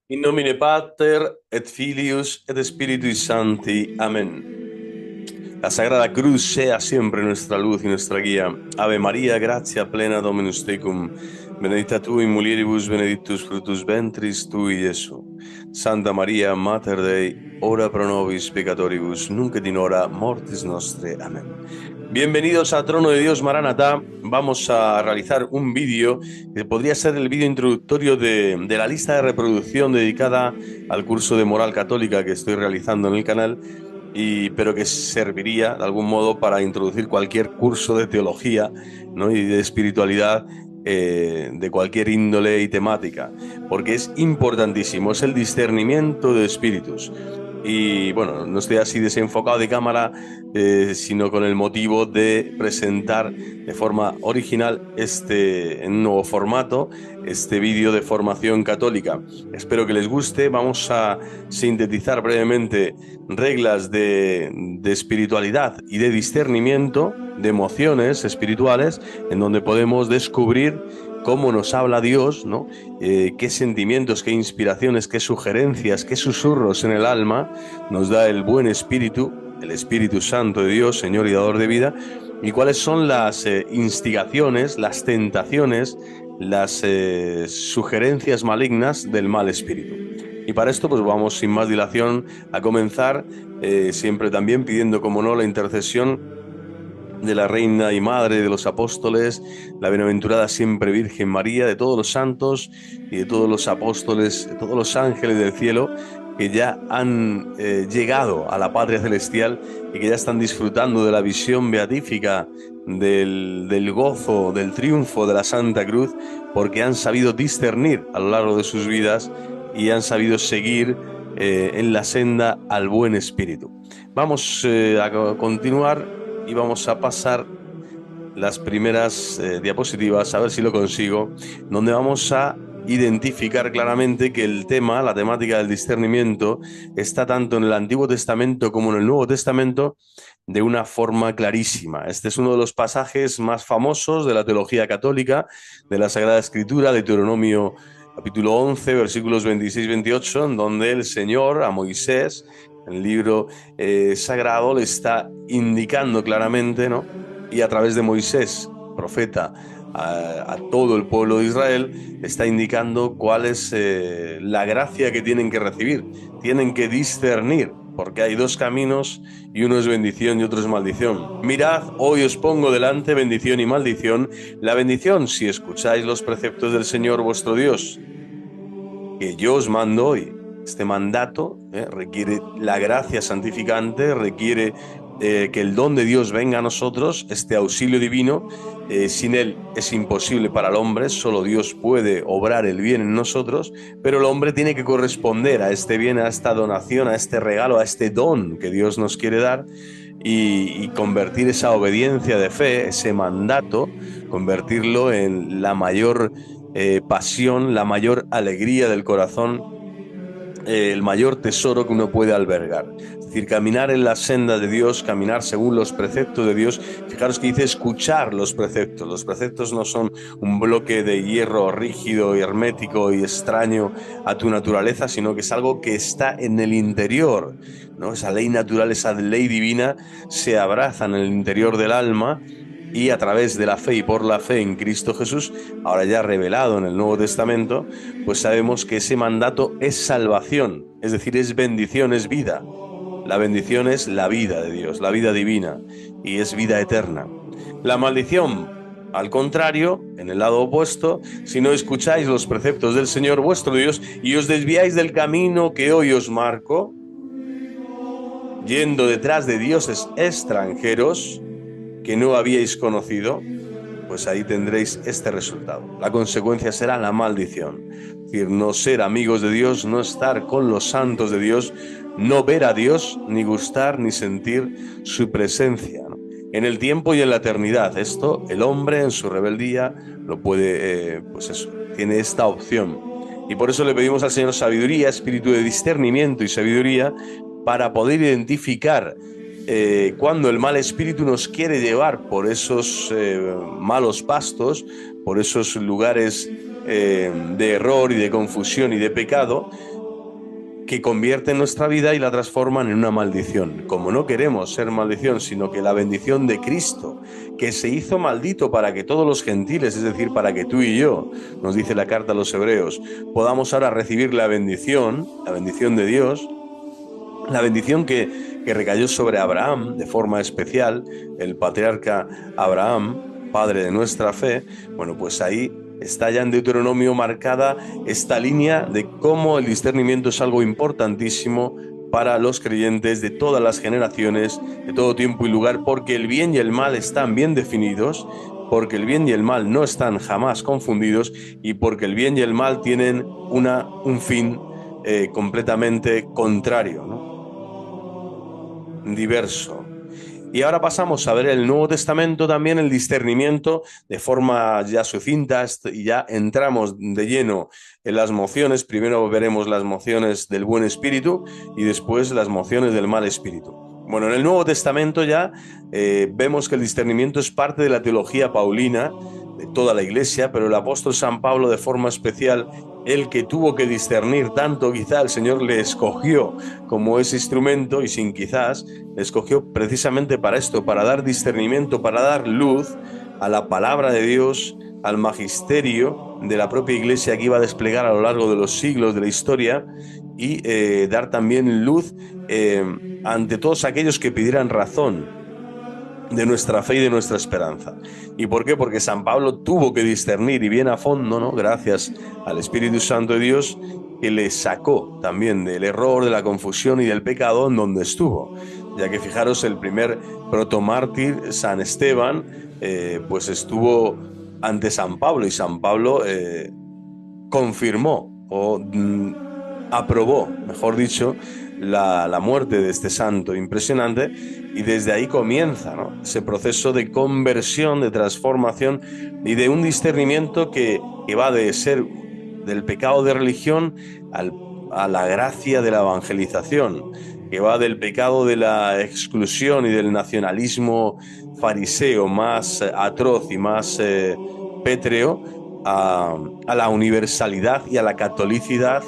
In nomine Pater, et Filius, et Spiritus Sancti. Amén. La Sagrada Cruz sea siempre nuestra luz y nuestra guía. Ave María, gratia plena Dominus tecum, benedicta tu in mulieribus, benedictus fructus ventris tui, Iesu. Santa María, Mater Dei, ora pro nobis peccatoribus, nunc et in hora mortis nostre. Amén. Bienvenidos a Trono de Dios Maranatá. Vamos a realizar un vídeo que podría ser el vídeo introductorio de la lista de reproducción dedicada al curso de moral católica que estoy realizando en el canal, pero que serviría de algún modo para introducir cualquier curso de teología, ¿no? Y de espiritualidad, de cualquier índole y temática, porque es importantísimo, es el discernimiento de espíritus. Y bueno, no estoy así desenfocado de cámara, sino con el motivo de presentar de forma original en un nuevo formato, este vídeo de formación católica. Espero que les guste. Vamos a sintetizar brevemente reglas de espiritualidad y de discernimiento de emociones espirituales, en donde podemos descubrir cómo nos habla Dios, ¿no? Qué sentimientos, qué inspiraciones, qué sugerencias, qué susurros en el alma nos da el buen espíritu, el Espíritu Santo de Dios, Señor y Dador de vida, y cuáles son las instigaciones, las tentaciones, las sugerencias malignas del mal espíritu. Y para esto pues vamos sin más dilación a comenzar, siempre también pidiendo como no la intercesión de la Reina y Madre de los Apóstoles, la bienaventurada siempre Virgen María, de todos los santos y de todos los apóstoles, de todos los ángeles del cielo que ya han llegado a la patria celestial y que ya están disfrutando de la visión beatífica, del gozo, del triunfo de la Santa Cruz, porque han sabido discernir a lo largo de sus vidas y han sabido seguir en la senda al buen espíritu. Vamos a continuar y vamos a pasar las primeras diapositivas, a ver si lo consigo, donde vamos a identificar claramente que el tema, la temática del discernimiento, está tanto en el Antiguo Testamento como en el Nuevo Testamento de una forma clarísima. Este es uno de los pasajes más famosos de la teología católica, de la Sagrada Escritura, de Deuteronomio capítulo 11, versículos 26-28, en donde el Señor a Moisés, en el libro sagrado, le está indicando claramente, ¿no? Y a través de Moisés, profeta, a todo el pueblo de Israel, está indicando cuál es la gracia que tienen que recibir. Tienen que discernir, porque hay dos caminos y uno es bendición y otro es maldición. Mirad, hoy os pongo delante bendición y maldición. La bendición, si escucháis los preceptos del Señor vuestro Dios, que yo os mando hoy. Este mandato requiere la gracia santificante, requiere que el don de Dios venga a nosotros, este auxilio divino. Sin él es imposible para el hombre, solo Dios puede obrar el bien en nosotros, pero el hombre tiene que corresponder a este bien, a esta donación, a este regalo, a este don que Dios nos quiere dar, y convertir esa obediencia de fe, ese mandato, convertirlo en la mayor pasión, la mayor alegría del corazón, el mayor tesoro que uno puede albergar. Es decir, caminar en la senda de Dios, caminar según los preceptos de Dios. Fijaros que dice escuchar los preceptos. Los preceptos no son un bloque de hierro rígido y hermético y extraño a tu naturaleza, sino que es algo que está en el interior, ¿no? Esa ley natural, esa ley divina se abraza en el interior del alma, y a través de la fe y por la fe en Cristo Jesús, ahora ya revelado en el Nuevo Testamento, pues sabemos que ese mandato es salvación, es decir, es bendición, es vida. La bendición es la vida de Dios, la vida divina, y es vida eterna. La maldición, al contrario, en el lado opuesto, si no escucháis los preceptos del Señor vuestro Dios y os desviáis del camino que hoy os marco, yendo detrás de dioses extranjeros que no habíais conocido, pues ahí tendréis este resultado. La consecuencia será la maldición. Es decir, no ser amigos de Dios, no estar con los santos de Dios, no ver a Dios, ni gustar, ni sentir su presencia, ¿no? En el tiempo y en la eternidad. Esto, el hombre en su rebeldía lo puede, pues eso, tiene esta opción. Y por eso le pedimos al Señor sabiduría, espíritu de discernimiento y sabiduría, para poder identificar cuando el mal espíritu nos quiere llevar por esos malos pastos, por esos lugares de error y de confusión y de pecado, que convierten nuestra vida y la transforman en una maldición. Como no queremos ser maldición, sino que la bendición de Cristo, que se hizo maldito para que todos los gentiles, es decir, para que tú y yo, nos dice la carta a los Hebreos, podamos ahora recibir la bendición de Dios, la bendición que recayó sobre Abraham de forma especial, el patriarca Abraham, padre de nuestra fe. Bueno, pues ahí está ya en Deuteronomio marcada esta línea de cómo el discernimiento es algo importantísimo para los creyentes de todas las generaciones, de todo tiempo y lugar, porque el bien y el mal están bien definidos, porque el bien y el mal no están jamás confundidos y porque el bien y el mal tienen un fin completamente contrario, ¿no? Diverso. Y ahora pasamos a ver el Nuevo Testamento, también el discernimiento de forma ya sucinta, y ya entramos de lleno en las mociones. Primero veremos las mociones del buen espíritu y después las mociones del mal espíritu. Bueno, en el Nuevo Testamento ya vemos que el discernimiento es parte de la teología paulina de toda la Iglesia, pero el apóstol San Pablo de forma especial, el que tuvo que discernir tanto, quizá el Señor le escogió como ese instrumento, y sin quizás, le escogió precisamente para esto, para dar discernimiento, para dar luz a la palabra de Dios, al magisterio de la propia Iglesia que iba a desplegar a lo largo de los siglos de la historia, y dar también luz ante todos aquellos que pidieran razón de nuestra fe y de nuestra esperanza. ¿Y por qué? Porque San Pablo tuvo que discernir, y bien a fondo, ¿no? Gracias al Espíritu Santo de Dios, que le sacó también del error, de la confusión y del pecado en donde estuvo. Ya que fijaros, el primer protomártir, San Esteban, pues estuvo ante San Pablo, y San Pablo confirmó o aprobó, mejor dicho, la muerte de este santo impresionante, y desde ahí comienza, ¿no?, ese proceso de conversión, de transformación y de un discernimiento que va de ser del pecado de religión a la gracia de la evangelización, que va del pecado de la exclusión y del nacionalismo fariseo más atroz y más pétreo a la universalidad y a la catolicidad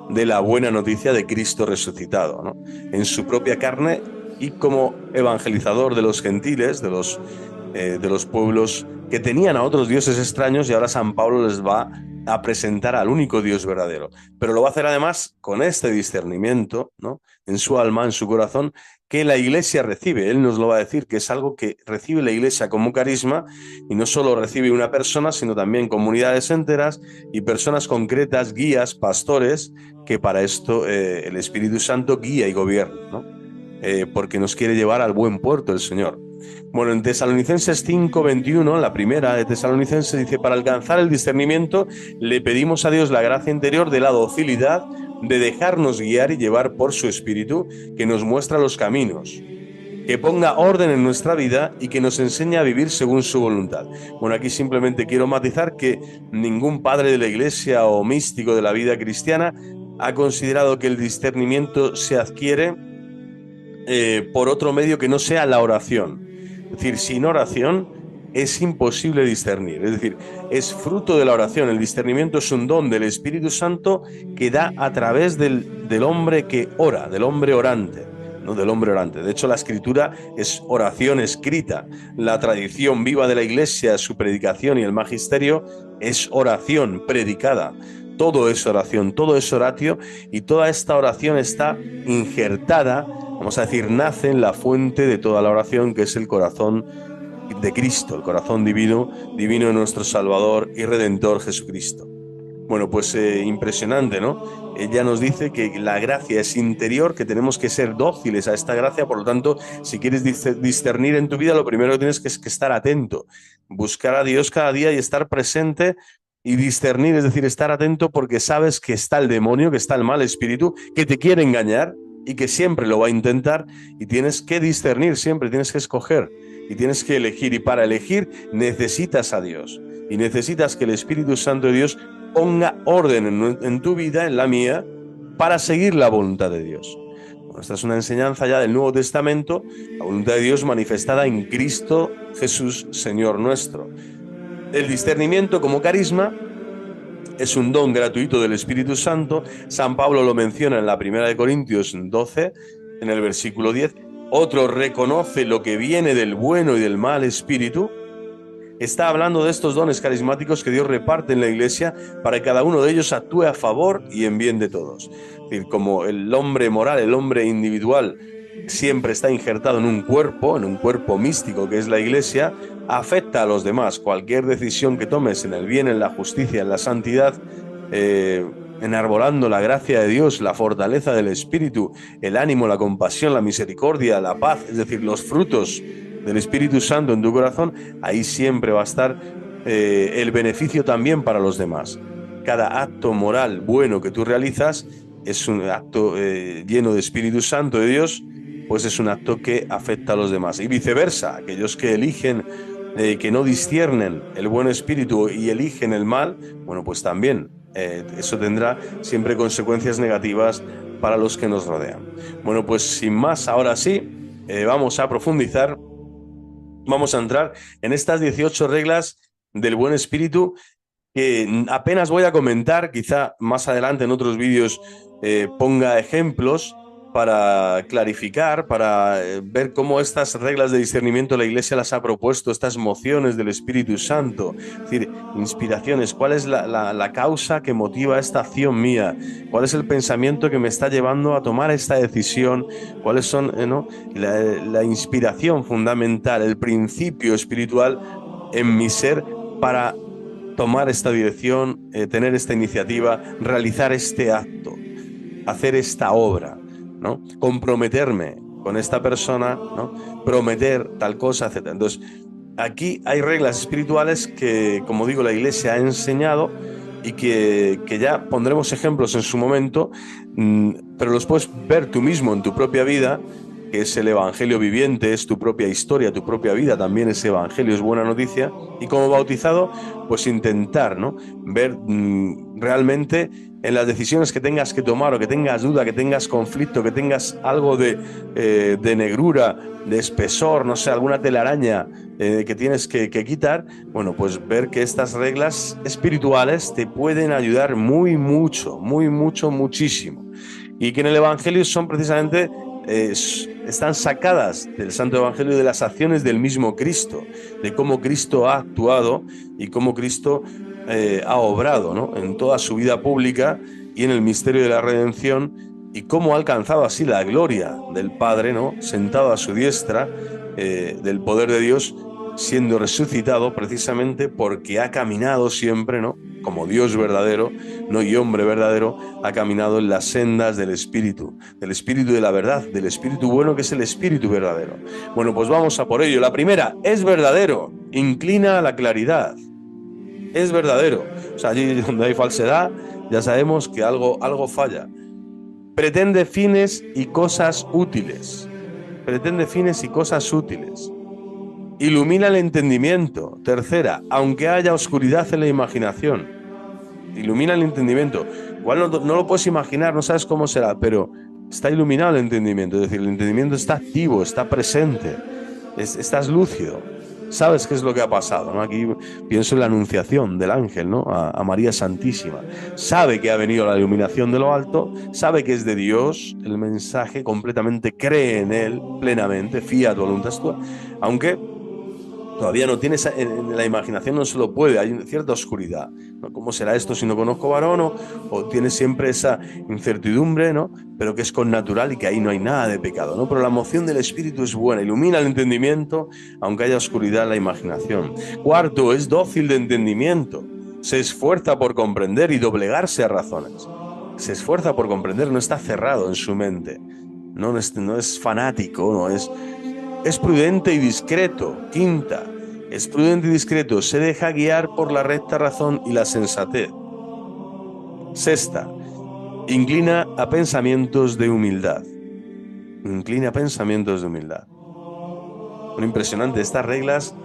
de la buena noticia de Cristo resucitado, ¿no?, en su propia carne y como evangelizador de los gentiles, de los pueblos que tenían a otros dioses extraños, y ahora San Pablo les va a presentar al único Dios verdadero. Pero lo va a hacer además con este discernimiento, ¿no?, en su alma, en su corazón, que la Iglesia recibe. Él nos lo va a decir, que es algo que recibe la Iglesia como carisma, y no solo recibe una persona, sino también comunidades enteras y personas concretas, guías, pastores, que para esto el Espíritu Santo guía y gobierna, ¿no? Porque nos quiere llevar al buen puerto el Señor. Bueno, en Tesalonicenses 5:21, la primera de Tesalonicenses, dice: para alcanzar el discernimiento le pedimos a Dios la gracia interior de la docilidad, de dejarnos guiar y llevar por su Espíritu, que nos muestra los caminos, que ponga orden en nuestra vida y que nos enseñe a vivir según su voluntad. Bueno, aquí simplemente quiero matizar que ningún padre de la Iglesia o místico de la vida cristiana ha considerado que el discernimiento se adquiere por otro medio que no sea la oración. Es decir, sin oración es imposible discernir. Es decir, es fruto de la oración. El discernimiento es un don del Espíritu Santo que da a través del hombre que ora, del hombre orante. No, del hombre orante. De hecho, la Escritura es oración escrita. La tradición viva de la Iglesia, su predicación y el magisterio es oración predicada. Todo es oración, todo es oratio, y toda esta oración está injertada, vamos a decir, nace en la fuente de toda la oración, que es el corazón de Cristo, el corazón divino de nuestro Salvador y Redentor Jesucristo. Bueno, pues impresionante, ¿no? Ella nos dice que la gracia es interior, que tenemos que ser dóciles a esta gracia. Por lo tanto, si quieres discernir en tu vida, lo primero que tienes que estar atento, buscar a Dios cada día y estar presente y discernir, es decir, estar atento, porque sabes que está el demonio, que está el mal espíritu, que te quiere engañar y que siempre lo va a intentar, y tienes que discernir siempre, tienes que escoger y tienes que elegir, y para elegir necesitas a Dios y necesitas que el Espíritu Santo de Dios ponga orden en tu vida, en la mía, para seguir la voluntad de Dios. Bueno, esta es una enseñanza ya del Nuevo Testamento, la voluntad de Dios manifestada en Cristo Jesús, Señor nuestro. El discernimiento como carisma es un don gratuito del Espíritu Santo. San Pablo lo menciona en la 1 Corintios 12, en el versículo 10. Otro reconoce lo que viene del bueno y del mal espíritu. Está hablando de estos dones carismáticos que Dios reparte en la Iglesia para que cada uno de ellos actúe a favor y en bien de todos. Es decir, como el hombre moral, el hombre individual, siempre está injertado en un cuerpo místico que es la Iglesia, afecta a los demás. Cualquier decisión que tomes en el bien, en la justicia, en la santidad, enarbolando la gracia de Dios, la fortaleza del Espíritu, el ánimo, la compasión, la misericordia, la paz, es decir, los frutos del Espíritu Santo en tu corazón, ahí siempre va a estar el beneficio también para los demás. Cada acto moral bueno que tú realizas es un acto lleno de Espíritu Santo de Dios, pues es un acto que afecta a los demás. Y viceversa, aquellos que eligen, que no disciernen el buen espíritu y eligen el mal, bueno, pues también eso tendrá siempre consecuencias negativas para los que nos rodean. Bueno, pues sin más, ahora sí, vamos a profundizar. Vamos a entrar en estas 18 reglas del buen espíritu que apenas voy a comentar, quizá más adelante en otros vídeos ponga ejemplos para clarificar, para ver cómo estas reglas de discernimiento la Iglesia las ha propuesto, estas mociones del Espíritu Santo, es decir, inspiraciones, cuál es la causa que motiva esta acción mía, cuál es el pensamiento que me está llevando a tomar esta decisión, cuáles son la inspiración fundamental, el principio espiritual en mi ser para tomar esta dirección, tener esta iniciativa, realizar este acto, hacer esta obra, ¿no? Comprometerme con esta persona, ¿no? Prometer tal cosa, etc. Entonces, aquí hay reglas espirituales que, como digo, la Iglesia ha enseñado y que ya pondremos ejemplos en su momento, pero los puedes ver tú mismo en tu propia vida, que es el Evangelio viviente, es tu propia historia, tu propia vida, también ese Evangelio es buena noticia, y como bautizado, pues intentar, ¿no? Ver realmente en las decisiones que tengas que tomar o que tengas duda, que tengas conflicto, que tengas algo de negrura, de espesor, no sé, alguna telaraña que tienes que quitar, bueno, pues ver que estas reglas espirituales te pueden ayudar muchísimo, y que en el Evangelio son precisamente están sacadas del Santo Evangelio de las acciones del mismo Cristo, de cómo Cristo ha actuado y cómo Cristo ha obrado, ¿no? En toda su vida pública y en el misterio de la redención, y cómo ha alcanzado así la gloria del Padre, ¿no? Sentado a su diestra del poder de Dios, siendo resucitado precisamente porque ha caminado siempre, ¿no? Como Dios verdadero, no y hombre verdadero, ha caminado en las sendas del Espíritu de la verdad, del Espíritu bueno, que es el Espíritu verdadero. Bueno, pues vamos a por ello. La primera, es verdadero, inclina a la claridad. Es verdadero. O sea, allí donde hay falsedad, ya sabemos que algo falla. Pretende fines y cosas útiles. Pretende fines y cosas útiles. Ilumina el entendimiento. Tercera, aunque haya oscuridad en la imaginación. Ilumina el entendimiento. Igual no lo puedes imaginar, no sabes cómo será, pero está iluminado el entendimiento. Es decir, el entendimiento está activo, está presente, estás lúcido. Sabes qué es lo que ha pasado, ¿no? Aquí pienso en la anunciación del ángel, ¿no? A María Santísima. Sabe que ha venido la iluminación de lo alto, sabe que es de Dios el mensaje, completamente cree en él plenamente, fiat voluntas tua, aunque todavía no tiene en la imaginación, no se lo puede, hay cierta oscuridad, ¿no? ¿Cómo será esto si no conozco varón? O tiene siempre esa incertidumbre, ¿no? Pero que es connatural y que ahí no hay nada de pecado, ¿no? Pero la moción del Espíritu es buena, ilumina el entendimiento, aunque haya oscuridad en la imaginación. Cuarto, es dócil de entendimiento, se esfuerza por comprender y doblegarse a razones. Se esfuerza por comprender, no está cerrado en su mente, no es fanático, no es prudente y discreto. Quinta, es prudente y discreto, se deja guiar por la recta razón y la sensatez. Sexta, inclina a pensamientos de humildad. Inclina a pensamientos de humildad. Bueno, impresionante, estas reglas,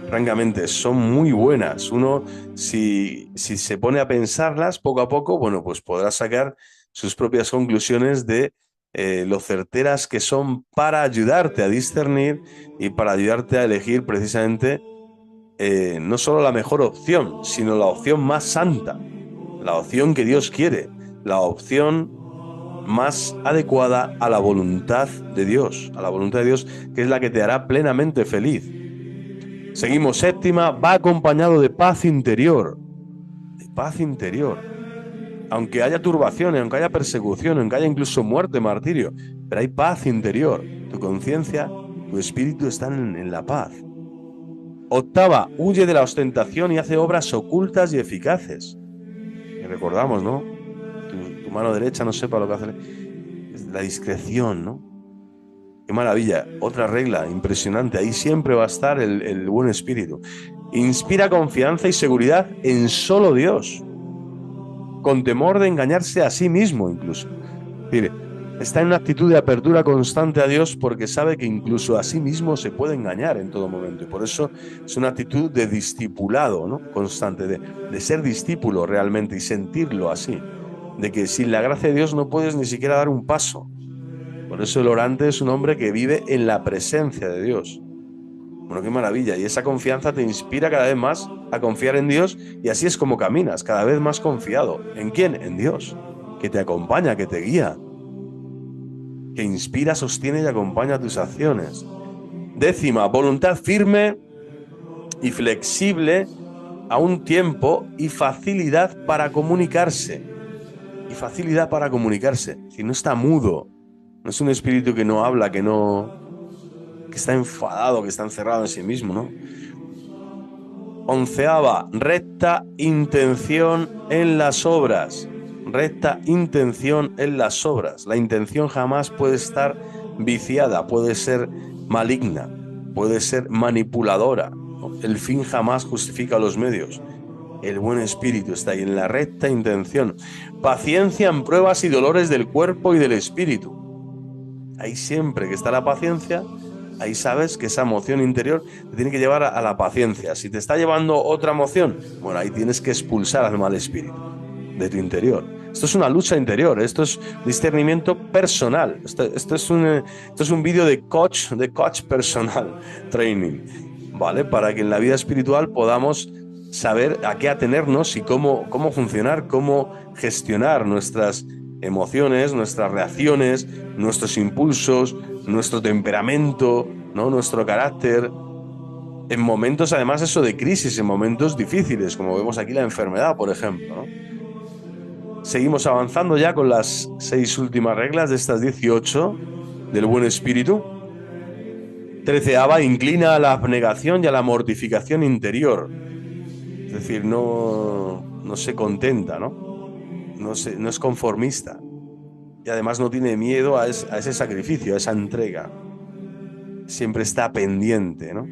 francamente, son muy buenas. Uno, si se pone a pensarlas poco a poco, bueno, pues podrá sacar sus propias conclusiones de lo certeras que son para ayudarte a discernir y para ayudarte a elegir precisamente no solo la mejor opción, sino la opción más santa. la opción que Dios quiere, la opción más adecuada a la voluntad de Dios, a la voluntad de Dios, que es la que te hará plenamente feliz. Seguimos, séptima, va acompañado de paz interior. De paz interior. Aunque haya turbaciones, aunque haya persecución, aunque haya incluso muerte, martirio, pero hay paz interior. Tu conciencia, tu espíritu están en la paz. Octava, huye de la ostentación y hace obras ocultas y eficaces. Y recordamos, ¿no? Tu mano derecha no sepa lo que hace. Es la discreción, ¿no? Qué maravilla. Otra regla impresionante. Ahí siempre va a estar el buen espíritu. Inspira confianza y seguridad en solo Dios, con temor de engañarse a sí mismo incluso. Es decir, está en una actitud de apertura constante a Dios porque sabe que incluso a sí mismo se puede engañar en todo momento. Y por eso es una actitud de discipulado, ¿no? Constante, de ser discípulo realmente y sentirlo así. De que sin la gracia de Dios no puedes ni siquiera dar un paso. Por eso el orante es un hombre que vive en la presencia de Dios. Bueno, qué maravilla. Y esa confianza te inspira cada vez más a confiar en Dios y así es como caminas, cada vez más confiado. ¿En quién? En Dios, que te acompaña, que te guía, que inspira, sostiene y acompaña tus acciones. Décima, voluntad firme y flexible a un tiempo y facilidad para comunicarse. Y facilidad para comunicarse. Si no está mudo, no es un espíritu que no habla, que está enfadado, que está encerrado en sí mismo, ¿no? Onceava, recta intención en las obras. Recta intención en las obras. La intención jamás puede estar viciada, puede ser maligna, puede ser manipuladora, ¿no? El fin jamás justifica los medios. El buen espíritu está ahí en la recta intención. Paciencia en pruebas y dolores del cuerpo y del espíritu. Ahí siempre que está la paciencia, ahí sabes que esa emoción interior te tiene que llevar a la paciencia. Si te está llevando otra emoción, bueno, ahí tienes que expulsar al mal espíritu de tu interior. Esto es una lucha interior, esto es discernimiento personal. Esto es un vídeo de coach personal training, ¿vale? Para que en la vida espiritual podamos saber a qué atenernos y cómo funcionar, cómo gestionar nuestras emociones, nuestras reacciones, nuestros impulsos, nuestro temperamento, ¿no? Nuestro carácter, en momentos además eso de crisis, en momentos difíciles, como vemos aquí la enfermedad, por ejemplo, ¿no? Seguimos avanzando ya con las 6 últimas reglas de estas 18 del buen espíritu. 13ª, inclina a la abnegación y a la mortificación interior. Es decir, no se contenta, ¿no? No es conformista. Y además no tiene miedo a ese sacrificio, a esa entrega. Siempre está pendiente, ¿no?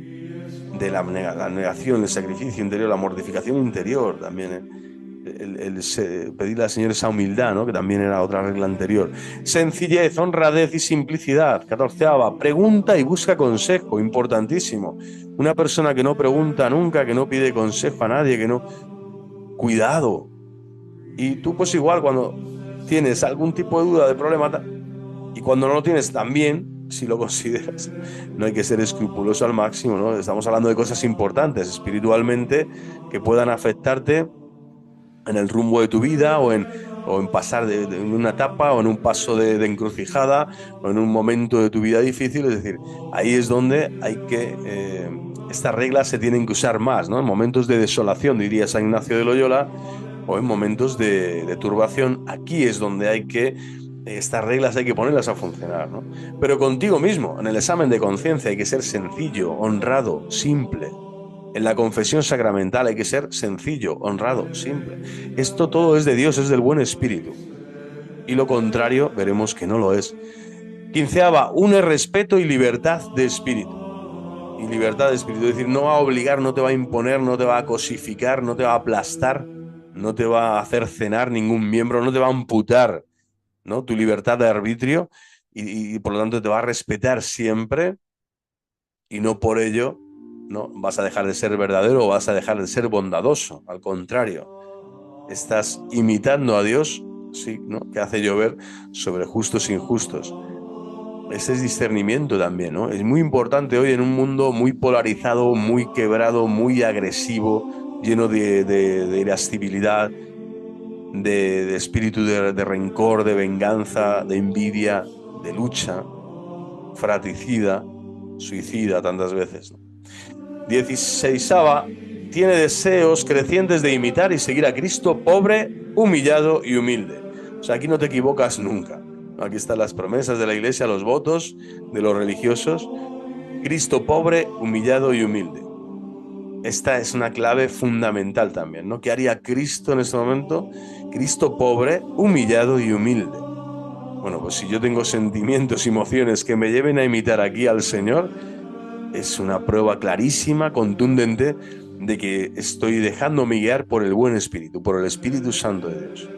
De la abnegación, el sacrificio interior, la mortificación interior también, ¿eh? Pedirle al Señor esa humildad, ¿no? Que también era otra regla anterior. Sencillez, honradez y simplicidad. 14ª, pregunta y busca consejo, importantísimo. Una persona que no pregunta nunca, que no pide consejo a nadie, que no... Cuidado. Y tú pues igual cuando tienes algún tipo de duda, de problema, y cuando no lo tienes también, si lo consideras, no hay que ser escrupuloso al máximo, ¿no? Estamos hablando de cosas importantes espiritualmente que puedan afectarte en el rumbo de tu vida o en pasar de una etapa o en un paso de encrucijada o en un momento de tu vida difícil. Es decir, ahí es donde hay que... estas reglas se tienen que usar más, ¿no? En momentos de desolación, diría San Ignacio de Loyola, o en momentos de turbación, aquí es donde hay que... estas reglas hay que ponerlas a funcionar, ¿no? Pero contigo mismo, en el examen de conciencia hay que ser sencillo, honrado, simple. En la confesión sacramental hay que ser sencillo, honrado, simple. Esto todo es de Dios, es del buen espíritu. Y lo contrario, veremos que no lo es. 15ª, une respeto y libertad de espíritu. Y libertad de espíritu, es decir, no va a obligar, no te va a imponer, no te va a cosificar, no te va a aplastar, no te va a hacer cenar ningún miembro, no te va a amputar, ¿no? Tu libertad de arbitrio y por lo tanto te va a respetar siempre y no por ello, ¿no? Vas a dejar de ser verdadero o vas a dejar de ser bondadoso. Al contrario, estás imitando a Dios, sí, ¿no? Que hace llover sobre justos e injustos. Ese es discernimiento también, ¿no? Es muy importante hoy en un mundo muy polarizado, muy quebrado, muy agresivo, lleno de irascibilidad, de espíritu de rencor, de venganza, de envidia, de lucha, fratricida, suicida tantas veces, ¿no? 16ª, tiene deseos crecientes de imitar y seguir a Cristo pobre, humillado y humilde. O sea, aquí no te equivocas nunca. Aquí están las promesas de la Iglesia, los votos de los religiosos. Cristo pobre, humillado y humilde. Esta es una clave fundamental también, ¿no? ¿Qué haría Cristo en este momento? Cristo pobre, humillado y humilde. Bueno, pues si yo tengo sentimientos y emociones que me lleven a imitar aquí al Señor, es una prueba clarísima, contundente, de que estoy dejándome guiar por el buen Espíritu, por el Espíritu Santo de Dios.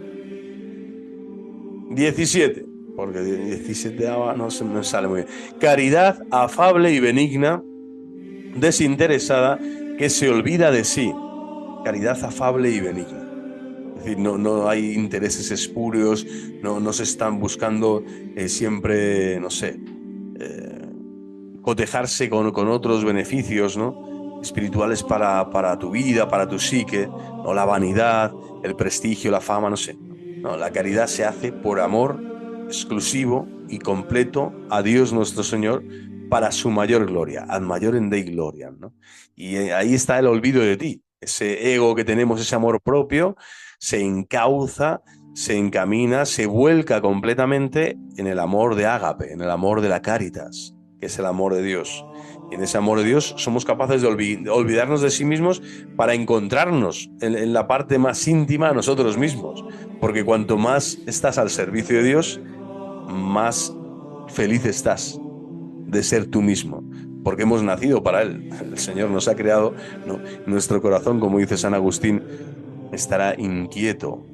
17, porque 17 no se me sale muy bien. Caridad afable y benigna, desinteresada, que se olvida de sí. Caridad afable y benigna. Es decir, no hay intereses espurios, no se están buscando siempre, no sé, cotejarse con otros beneficios, ¿no? Espirituales para tu vida, para tu psique, no la vanidad, el prestigio, la fama, no sé. No, la caridad se hace por amor exclusivo y completo a Dios nuestro Señor para su mayor gloria, ad maiorem Dei gloriam, ¿no? Y ahí está el olvido de ti, ese ego que tenemos, ese amor propio, se encauza, se encamina, se vuelca completamente en el amor de ágape, en el amor de la caritas, que es el amor de Dios. Y en ese amor de Dios somos capaces de olvidarnos de sí mismos para encontrarnos en la parte más íntima de nosotros mismos. Porque cuanto más estás al servicio de Dios, más feliz estás de ser tú mismo. Porque hemos nacido para Él. El Señor nos ha creado, ¿no? Nuestro corazón, como dice San Agustín, estará inquieto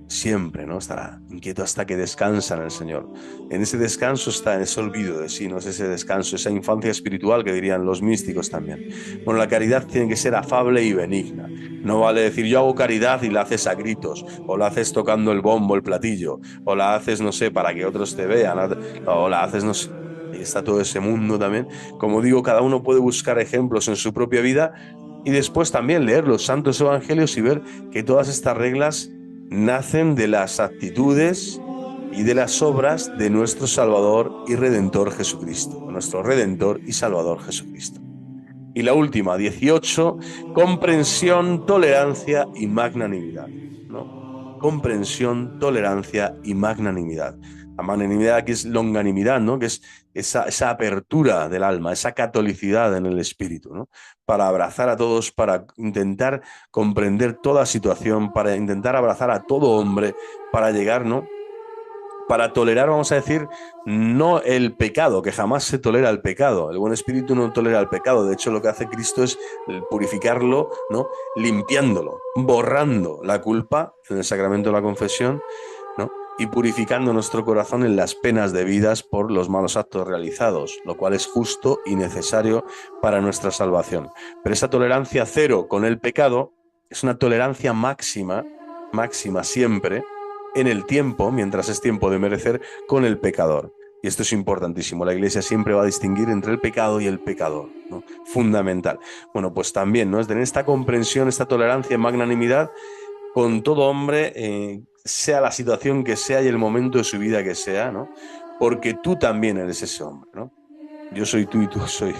siempre, ¿no? Estará inquieto hasta que descansa en el Señor. En ese descanso está, en ese olvido de sí, ¿no? Es ese descanso, esa infancia espiritual que dirían los místicos también. Bueno, la caridad tiene que ser afable y benigna. No vale decir yo hago caridad y la haces a gritos, o la haces tocando el bombo, el platillo, o la haces, no sé, para que otros te vean, o la haces, no sé. Ahí está todo ese mundo también. Como digo, cada uno puede buscar ejemplos en su propia vida y después también leer los santos evangelios y ver que todas estas reglas nacen de las actitudes y de las obras de nuestro Salvador y Redentor Jesucristo, nuestro Redentor y Salvador Jesucristo. Y la última, 18, comprensión, tolerancia y magnanimidad, ¿no? Comprensión, tolerancia y magnanimidad. La magnanimidad aquí es longanimidad, ¿no? Que es esa apertura del alma, esa catolicidad en el espíritu, ¿no? Para abrazar a todos, para intentar comprender toda situación, para intentar abrazar a todo hombre, para llegar, ¿no? Para tolerar, vamos a decir, no el pecado, que jamás se tolera el pecado. El buen espíritu no tolera el pecado. De hecho, lo que hace Cristo es purificarlo, ¿no? Limpiándolo, borrando la culpa en el sacramento de la confesión, ¿no? Y purificando nuestro corazón en las penas debidas por los malos actos realizados, lo cual es justo y necesario para nuestra salvación. Pero esa tolerancia cero con el pecado es una tolerancia máxima, máxima siempre, en el tiempo, mientras es tiempo de merecer, con el pecador. Y esto es importantísimo. La Iglesia siempre va a distinguir entre el pecado y el pecador, ¿no? Fundamental. Bueno, pues también, ¿no? Es tener esta comprensión, esta tolerancia y magnanimidad con todo hombre, sea la situación que sea y el momento de su vida que sea, ¿no? Porque tú también eres ese hombre, ¿no? Yo soy tú y tú soy,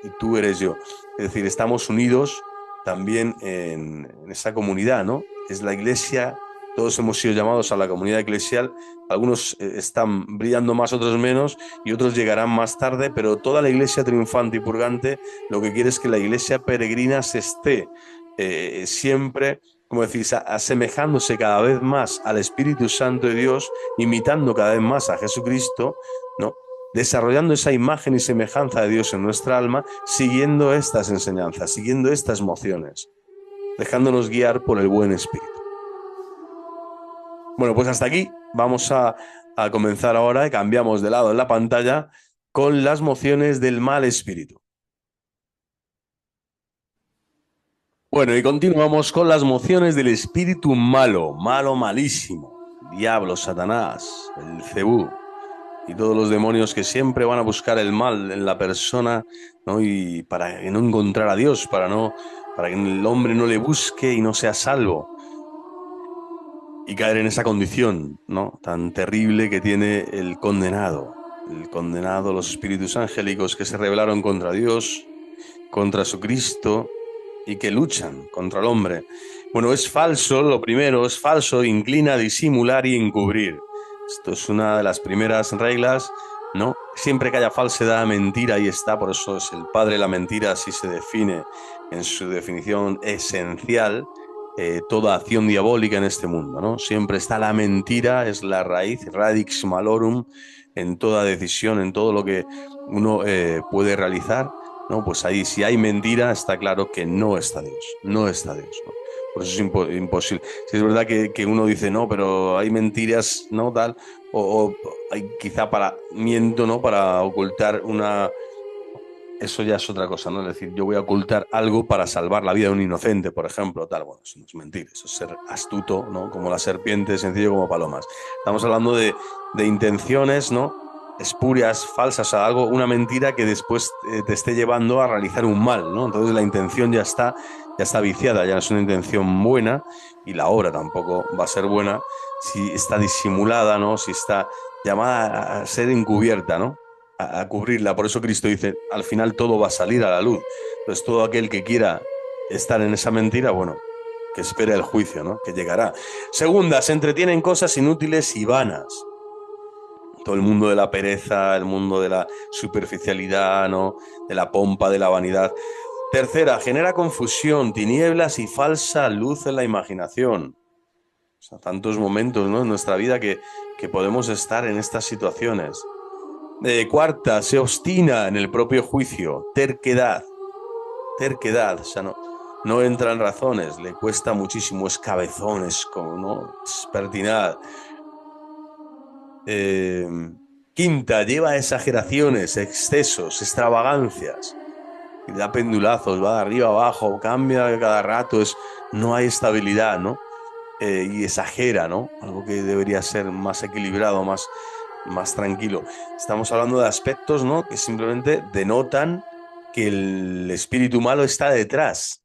y tú eres yo. Es decir, estamos unidos también en esa comunidad, ¿no? Es la Iglesia, todos hemos sido llamados a la comunidad eclesial, algunos están brillando más, otros menos, y otros llegarán más tarde, pero toda la Iglesia triunfante y purgante lo que quiere es que la Iglesia peregrina se esté siempre, como decís, asemejándose cada vez más al Espíritu Santo de Dios, imitando cada vez más a Jesucristo, ¿no? Desarrollando esa imagen y semejanza de Dios en nuestra alma, siguiendo estas enseñanzas, siguiendo estas mociones, dejándonos guiar por el buen Espíritu. Bueno, pues hasta aquí vamos a comenzar ahora y cambiamos de lado en la pantalla con las mociones del mal espíritu. Bueno, y continuamos con las mociones del espíritu malo, malísimo, diablo, Satanás, el Cebú y todos los demonios que siempre van a buscar el mal en la persona, ¿no? Y para no encontrar a Dios, para que el hombre no le busque y no sea salvo. y caer en esa condición, ¿no?, tan terrible que tiene el condenado, los espíritus angélicos que se rebelaron contra Dios, contra su Cristo y que luchan contra el hombre. Bueno, es falso, lo primero, es falso, inclina a disimular y encubrir. Esto es una de las primeras reglas, ¿no? Siempre que haya falsedad, mentira, ahí está, por eso es el padre de la mentira, así se define en su definición esencial. Toda acción diabólica en este mundo, ¿no? Siempre está la mentira, es la raíz, radix malorum, en toda decisión, en todo lo que uno puede realizar, ¿no? Pues ahí, si hay mentira, está claro que no está Dios, no está Dios, ¿no? Por eso es imposible. Si es verdad que uno dice, no, pero hay mentiras, ¿no? Tal, o hay quizá para miento, ¿no? Para ocultar una... Eso ya es otra cosa, ¿no? Es decir, yo voy a ocultar algo para salvar la vida de un inocente, por ejemplo, tal. Bueno, eso no es mentir, eso es ser astuto, ¿no? Como la serpiente, sencillo como palomas. Estamos hablando de intenciones, ¿no? Espurias, falsas, o algo, una mentira que después te esté llevando a realizar un mal, ¿no? Entonces la intención ya está viciada, ya no es una intención buena y la obra tampoco va a ser buena si está disimulada, ¿no? Si está llamada a ser encubierta, ¿no? A cubrirla. Por eso Cristo dice, al final todo va a salir a la luz. Entonces todo aquel que quiera estar en esa mentira, bueno, que espere el juicio, ¿no?, que llegará. Segunda, se entretiene en cosas inútiles y vanas. Todo el mundo de la pereza, el mundo de la superficialidad, ¿no?, de la pompa, de la vanidad. Tercera, genera confusión, tinieblas y falsa luz en la imaginación. O sea, tantos momentos, ¿no?, en nuestra vida que podemos estar en estas situaciones. Cuarta, se obstina en el propio juicio, terquedad, o sea, no entra en razones, le cuesta muchísimo, es cabezón, es como, ¿no?, es pertinaz. Quinta, lleva a exageraciones, excesos, extravagancias, y da pendulazos, va de arriba abajo, cambia cada rato, no hay estabilidad, ¿no? Y exagera, ¿no? Algo que debería ser más equilibrado, más tranquilo. Estamos hablando de aspectos, ¿no?, que simplemente denotan que el espíritu malo está detrás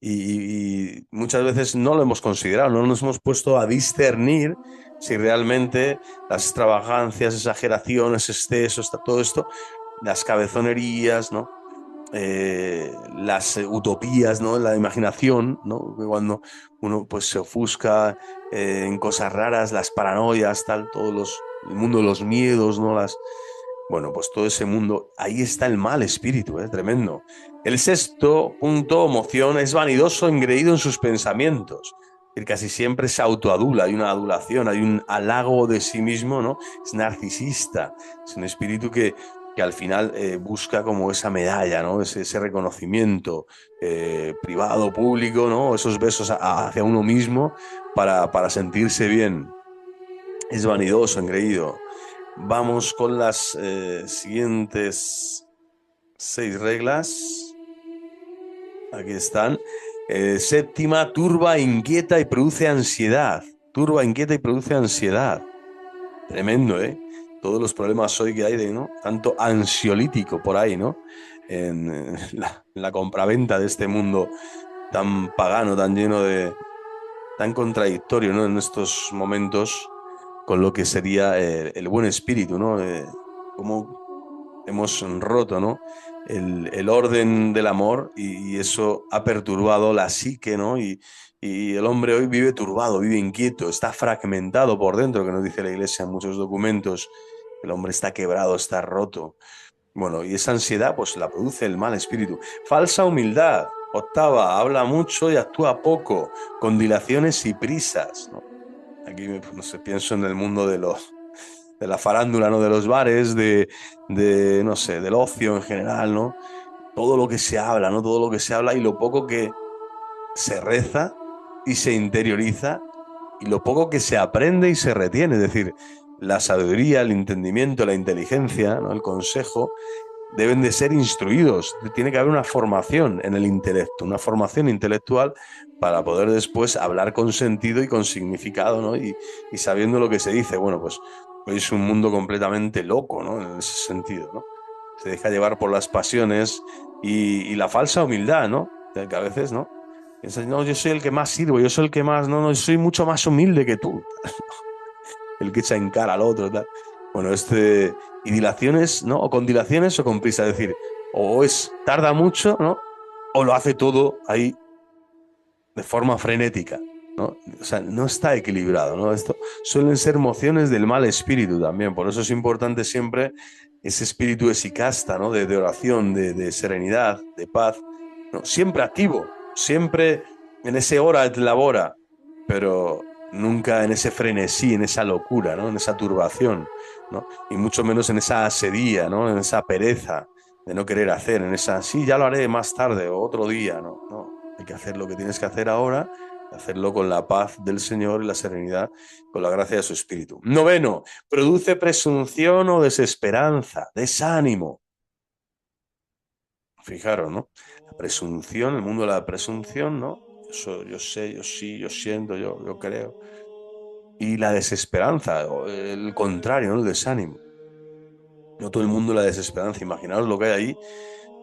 y muchas veces no lo hemos considerado, no nos hemos puesto a discernir si realmente las extravagancias, exageraciones, excesos, todo esto, las cabezonerías, ¿no?, las utopías, ¿no?, la imaginación, ¿no?, cuando uno pues se ofusca en cosas raras, las paranoias, tal, el mundo de los miedos, ¿no?, bueno, pues todo ese mundo, ahí está el mal espíritu, tremendo. El sexto punto, emoción, es vanidoso, engreído en sus pensamientos. Es decir, casi siempre se autoadula, hay una adulación, hay un halago de sí mismo, ¿no? Es narcisista, es un espíritu que al final busca como esa medalla, ¿no?, ese reconocimiento privado, público, ¿no?, esos besos hacia uno mismo para sentirse bien. Es vanidoso, engreído. Vamos con las siguientes 6 reglas. Aquí están. Séptima, turba, inquieta y produce ansiedad. Turba, inquieta y produce ansiedad. Tremendo, ¿eh? Todos los problemas hoy que hay de, ¿no?, tanto ansiolítico por ahí, ¿no?, en la compraventa de este mundo tan pagano, tan lleno de... tan contradictorio, ¿no?, en estos momentos con lo que sería el buen espíritu, ¿no? Cómo hemos roto, ¿no?, el orden del amor y eso ha perturbado la psique, ¿no? Y el hombre hoy vive turbado, vive inquieto, está fragmentado por dentro, que nos dice la Iglesia en muchos documentos. El hombre está quebrado, está roto. Bueno, y esa ansiedad pues la produce el mal espíritu. Falsa humildad. Octava, habla mucho y actúa poco, con dilaciones y prisas, ¿no? Aquí no sé, pienso en el mundo de la farándula, ¿no?, de los bares, no sé, del ocio en general, ¿no? Todo lo que se habla, ¿no? Todo lo que se habla y lo poco que se reza y se interioriza y lo poco que se aprende y se retiene. Es decir, la sabiduría, el entendimiento, la inteligencia, ¿no?, el consejo, deben de ser instruidos. Tiene que haber una formación en el intelecto, una formación intelectual para poder después hablar con sentido y con significado, ¿no? Y sabiendo lo que se dice. Bueno, pues hoy es un mundo completamente loco, ¿no?, en ese sentido, ¿no? Se deja llevar por las pasiones y la falsa humildad, ¿no? Que a veces, ¿no?, Piensas, no, yo soy el que más sirvo, yo soy el que más, no, no, yo soy mucho más humilde que tú. El que echa en cara al otro, tal. Bueno, y dilaciones, ¿no? O con dilaciones o con prisa, es decir, tarda mucho, ¿no? O lo hace todo ahí de forma frenética, ¿no? O sea, no está equilibrado, ¿no? Esto suelen ser mociones del mal espíritu también, por eso es importante siempre ese espíritu esicasta, ¿no? De oración, de serenidad, de paz, ¿no? Siempre activo, siempre en ese hora et labora, pero nunca en ese frenesí, en esa locura, ¿no? En esa turbación, ¿no? Y mucho menos en esa asedía, ¿no? En esa pereza de no querer hacer, en esa, sí, ya lo haré más tarde o otro día, ¿no? No, hay que hacer lo que tienes que hacer ahora, hacerlo con la paz del Señor y la serenidad, con la gracia de su Espíritu. Noveno, produce presunción o desesperanza, desánimo. Fijaros, ¿no? La presunción, el mundo de la presunción, ¿no? Yo sé, yo sí, yo siento, yo creo. Y la desesperanza, o el contrario, ¿no? El desánimo. No todo el mundo la desesperanza. Imaginaos lo que hay ahí,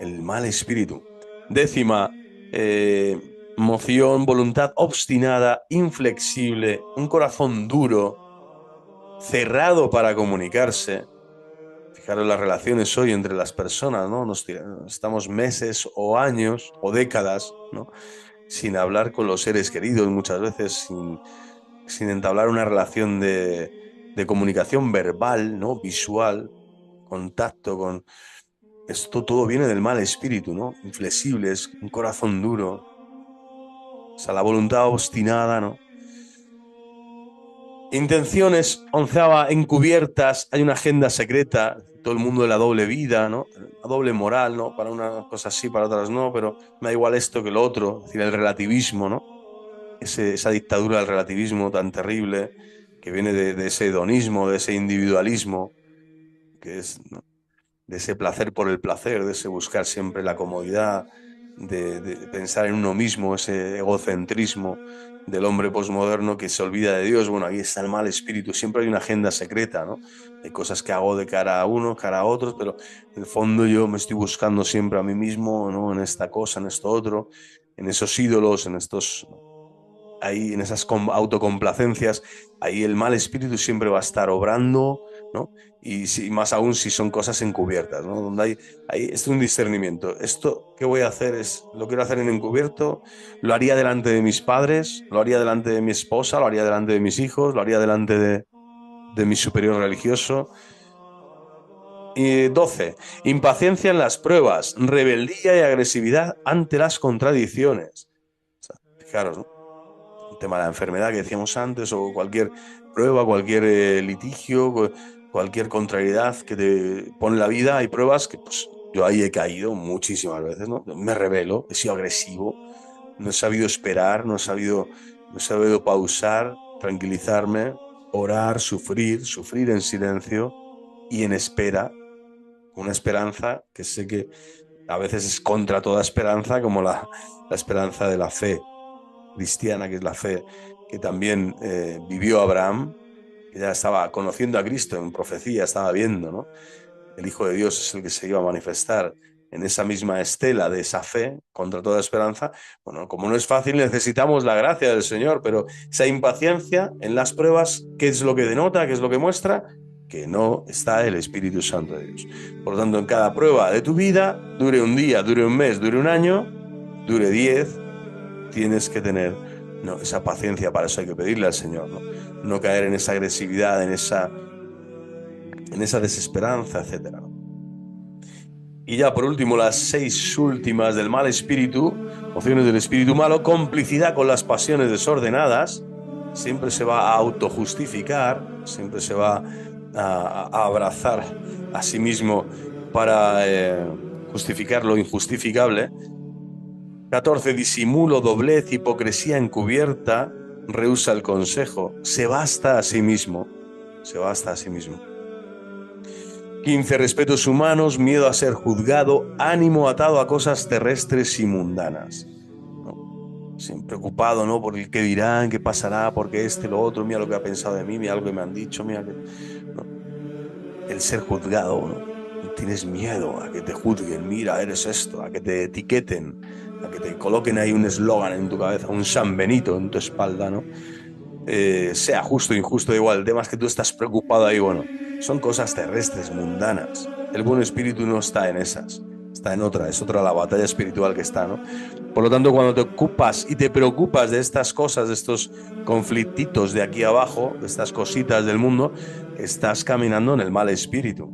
el mal espíritu. Décima, moción, voluntad obstinada, inflexible, un corazón duro, cerrado para comunicarse. Fijaros las relaciones hoy entre las personas, ¿no? Estamos meses o años o décadas, ¿no? Sin hablar con los seres queridos, muchas veces sin entablar una relación de comunicación verbal, ¿no? Visual, contacto con... Esto todo viene del mal espíritu, ¿no? Inflexibles, un corazón duro, o sea, la voluntad obstinada, ¿no? Intenciones, onceava, encubiertas, hay una agenda secreta, todo el mundo de la doble vida, ¿no? La doble moral, ¿no? Para unas cosas sí, para otras no, pero me da igual esto que lo otro, es decir, el relativismo, ¿no? Esa dictadura del relativismo tan terrible que viene de ese hedonismo, de ese individualismo, que es, ¿no? De ese placer por el placer, de ese buscar siempre la comodidad, de pensar en uno mismo, ese egocentrismo del hombre posmoderno que se olvida de Dios. Bueno, ahí está el mal espíritu, siempre hay una agenda secreta, ¿no? Hay cosas que hago de cara a unos, cara a otros, pero en el fondo yo me estoy buscando siempre a mí mismo, ¿no? En esta cosa, en esto otro, en esos ídolos, en estos... Ahí en esas autocomplacencias, ahí el mal espíritu siempre va a estar obrando, ¿no? Y más aún si son cosas encubiertas, ¿no? Donde hay es un discernimiento. Esto que voy a hacer lo quiero hacer en encubierto, lo haría delante de mis padres, lo haría delante de mi esposa, lo haría delante de mis hijos, lo haría delante de mi superior religioso. Y 12. Impaciencia en las pruebas, rebeldía y agresividad ante las contradicciones. O sea, fijaros, ¿no? El tema de la enfermedad que decíamos antes, o cualquier prueba, cualquier litigio, cualquier contrariedad que te pone la vida, hay pruebas que pues, yo ahí he caído muchísimas veces, ¿no? Me rebelo, he sido agresivo, no he sabido esperar, no he sabido pausar, tranquilizarme, orar, sufrir en silencio y en espera, una esperanza que sé que a veces es contra toda esperanza, como la esperanza de la fe cristiana, que es la fe que también vivió Abraham, que ya estaba conociendo a Cristo en profecía, estaba viendo, ¿no? El Hijo de Dios es el que se iba a manifestar en esa misma estela de esa fe contra toda esperanza. Bueno, como no es fácil, necesitamos la gracia del Señor, pero esa impaciencia en las pruebas, ¿qué es lo que denota? ¿Qué es lo que muestra? Que no está el Espíritu Santo de Dios. Por lo tanto, en cada prueba de tu vida, dure un día, dure un mes, dure un año, dure 10, tienes que tener, ¿no? Esa paciencia. Para eso hay que pedirle al Señor, ¿no? No caer en esa agresividad, en esa desesperanza, etcétera, ¿no? Y ya por último, las 6 últimas del mal espíritu, opciones del espíritu malo: complicidad con las pasiones desordenadas, siempre se va a autojustificar, siempre se va a abrazar a sí mismo para justificar lo injustificable. 14, disimulo, doblez, hipocresía encubierta, rehúsa el consejo, se basta a sí mismo, se basta a sí mismo. 15, respetos humanos, miedo a ser juzgado, ánimo atado a cosas terrestres y mundanas, ¿no? Siempre preocupado, ¿no? Por el qué dirán, qué pasará, porque lo otro, mira lo que ha pensado de mí, mira lo que me han dicho, mira que... ¿no? El ser juzgado, ¿no? Tienes miedo a que te juzguen, mira, eres esto, a que te etiqueten, a que te coloquen ahí un eslogan en tu cabeza, un San Benito en tu espalda, ¿no? Sea justo o injusto, igual, temas que tú estás preocupado ahí, bueno, son cosas terrestres, mundanas. El buen espíritu no está en esas, está en otra, es otra la batalla espiritual que está, ¿no? Por lo tanto, cuando te ocupas y te preocupas de estas cosas, de estos conflictitos de aquí abajo, de estas cositas del mundo, estás caminando en el mal espíritu.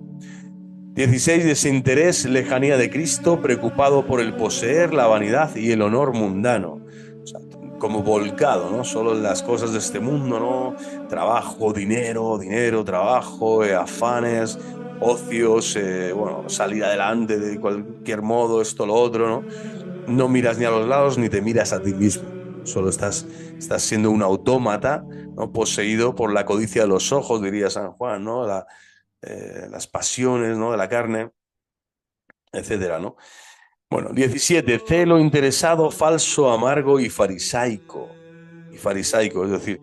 16. Desinterés, lejanía de Cristo, preocupado por el poseer, la vanidad y el honor mundano. O sea, como volcado, ¿no? Solo en las cosas de este mundo, ¿no? Trabajo, dinero, dinero, trabajo, afanes, ocios, bueno, salir adelante de cualquier modo, esto, lo otro, ¿no? No miras ni a los lados ni te miras a ti mismo. Solo estás siendo un autómata, ¿no? Poseído por la codicia de los ojos, diría San Juan, ¿no? Las pasiones, ¿no? De la carne, etcétera, ¿no? Bueno, 17. Celo interesado, falso, amargo y farisaico. Y farisaico, es decir,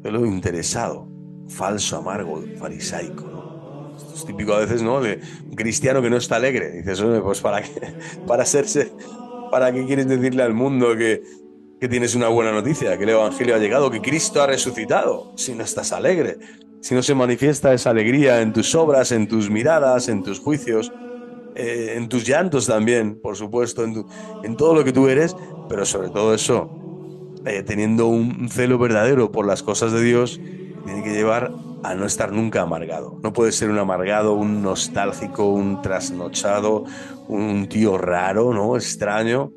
celo interesado, falso, amargo, farisaico, ¿no? Esto es típico a veces, ¿no? De un cristiano que no está alegre. Dices, oye, pues ¿para qué? ¿Para qué quieres decirle al mundo que tienes una buena noticia, que el Evangelio ha llegado, que Cristo ha resucitado, si no estás alegre, si no se manifiesta esa alegría en tus obras, en tus miradas, en tus juicios, en tus llantos también, por supuesto, en todo lo que tú eres, pero sobre todo eso, teniendo un celo verdadero por las cosas de Dios, te tiene que llevar a no estar nunca amargado. No puedes ser un amargado, un nostálgico, un trasnochado, un tío raro, ¿no? Extraño,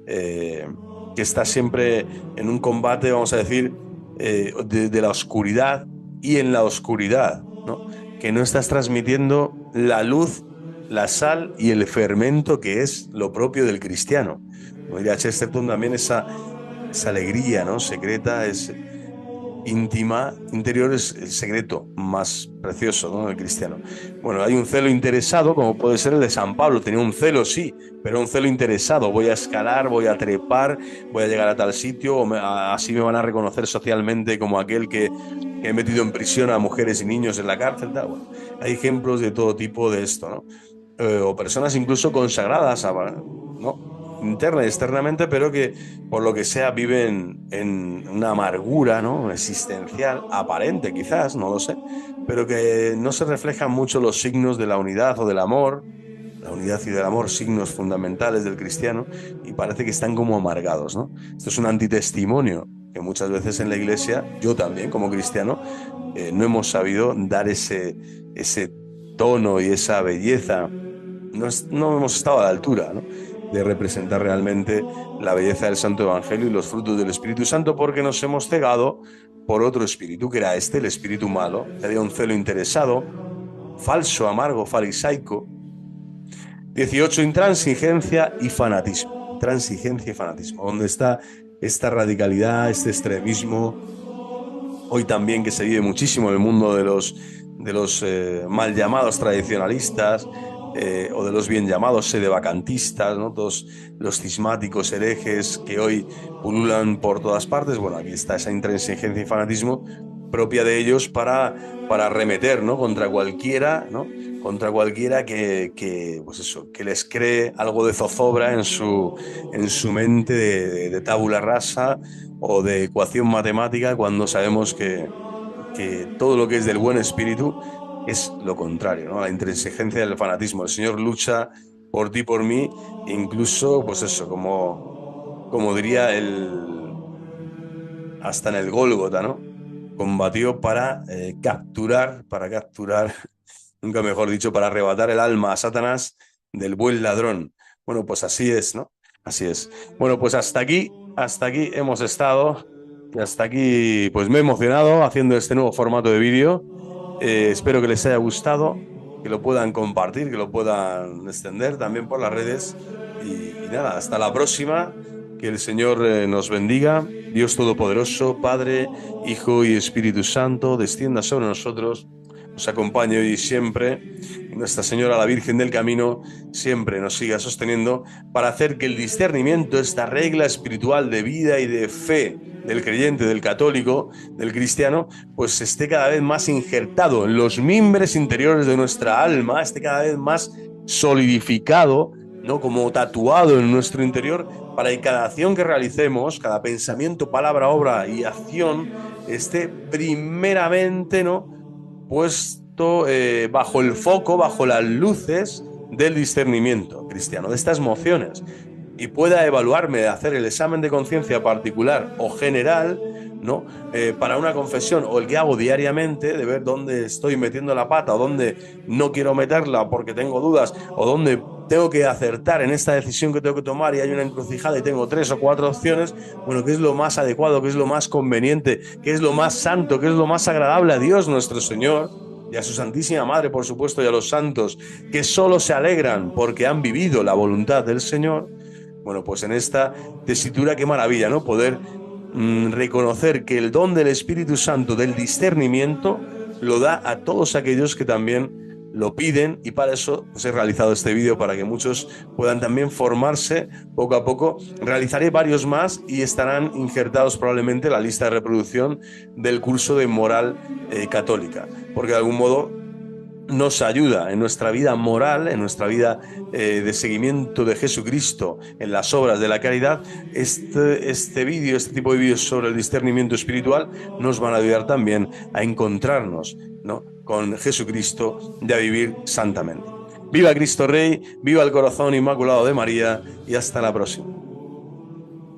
que está siempre en un combate, vamos a decir, de la oscuridad y en la oscuridad, ¿no? Que no estás transmitiendo la luz, la sal y el fermento que es lo propio del cristiano. Como diría Chesterton, también esa alegría, ¿no? Secreta, es íntima, interior, es el secreto más precioso, ¿no? Del cristiano. Bueno, hay un celo interesado, como puede ser el de San Pablo. Tenía un celo, sí, pero un celo interesado. Voy a escalar, voy a trepar, voy a llegar a tal sitio, así me van a reconocer socialmente como aquel que he metido en prisión a mujeres y niños en la cárcel. Tal. Bueno, hay ejemplos de todo tipo de esto, ¿no? O personas incluso consagradas, ¿no? Interna y externamente, pero que por lo que sea viven en una amargura, ¿no? Existencial, aparente quizás, no lo sé, pero que no se reflejan mucho los signos de la unidad o del amor, la unidad y del amor, signos fundamentales del cristiano, y parece que están como amargados, ¿no? Esto es un antitestimonio que muchas veces en la iglesia, yo también como cristiano, no hemos sabido dar ese tono y esa belleza, no hemos estado a la altura, ¿no? De representar realmente la belleza del Santo Evangelio y los frutos del Espíritu Santo, porque nos hemos cegado por otro espíritu, que era el espíritu malo, que había un celo interesado, falso, amargo, farisaico. 18. Intransigencia y fanatismo. Intransigencia y fanatismo. ¿Dónde está esta radicalidad, este extremismo? Hoy también que se vive muchísimo en el mundo de los mal llamados tradicionalistas, o de los bien llamados sedevacantistas, ¿no? Todos los cismáticos herejes que hoy pululan por todas partes. Bueno, aquí está esa intransigencia y fanatismo propia de ellos para arremeter, ¿no? Contra cualquiera, ¿no? Contra cualquiera pues eso, que les cree algo de zozobra en su mente de tabula rasa o de ecuación matemática, cuando sabemos que todo lo que es del buen espíritu es lo contrario, ¿no? La intransigencia del fanatismo. El Señor lucha por ti, por mí, incluso, pues eso, como diría hasta en el Gólgota, ¿no? Combatió para capturar, nunca mejor dicho, para arrebatar el alma a Satanás del buen ladrón. Bueno, pues así es, ¿no? Así es. Bueno, pues hasta aquí hemos estado. Y hasta aquí, pues me he emocionado haciendo este nuevo formato de vídeo. Espero que les haya gustado, que lo puedan compartir, que lo puedan extender también por las redes. Y nada, hasta la próxima. Que el Señor nos bendiga. Dios Todopoderoso, Padre, Hijo y Espíritu Santo, descienda sobre nosotros, nos acompañe hoy y siempre. Y Nuestra Señora, la Virgen del Camino, siempre nos siga sosteniendo para hacer que el discernimiento, esta regla espiritual de vida y de fe del creyente, del católico, del cristiano, pues esté cada vez más injertado en los mimbres interiores de nuestra alma, esté cada vez más solidificado ¿no? Como tatuado en nuestro interior, para que cada acción que realicemos, cada pensamiento, palabra, obra y acción esté primeramente, ¿no?, puesto bajo el foco, bajo las luces del discernimiento cristiano, de estas mociones, y pueda evaluarme, hacer el examen de conciencia particular o general, ¿no?, para una confesión, o el que hago diariamente, de ver dónde estoy metiendo la pata o dónde no quiero meterla porque tengo dudas, o dónde tengo que acertar en esta decisión que tengo que tomar y hay una encrucijada y tengo 3 o 4 opciones. Bueno, ¿qué es lo más adecuado? ¿Qué es lo más conveniente? ¿Qué es lo más santo? ¿Qué es lo más agradable a Dios nuestro Señor? Y a su Santísima Madre, por supuesto, y a los santos, que solo se alegran porque han vivido la voluntad del Señor. Bueno, pues en esta tesitura, qué maravilla, ¿no? Poder reconocer que el don del Espíritu Santo, del discernimiento, lo da a todos aquellos que también lo piden, y para eso pues he realizado este vídeo, para que muchos puedan también formarse poco a poco. Realizaré varios más y estarán injertados probablemente en la lista de reproducción del curso de moral católica, porque de algún modo nos ayuda en nuestra vida moral, en nuestra vida de seguimiento de Jesucristo, en las obras de la caridad. Este vídeo, este tipo de vídeos sobre el discernimiento espiritual nos van a ayudar también a encontrarnos, ¿no?, con Jesucristo y a vivir santamente. Viva Cristo Rey, viva el corazón inmaculado de María, y hasta la próxima.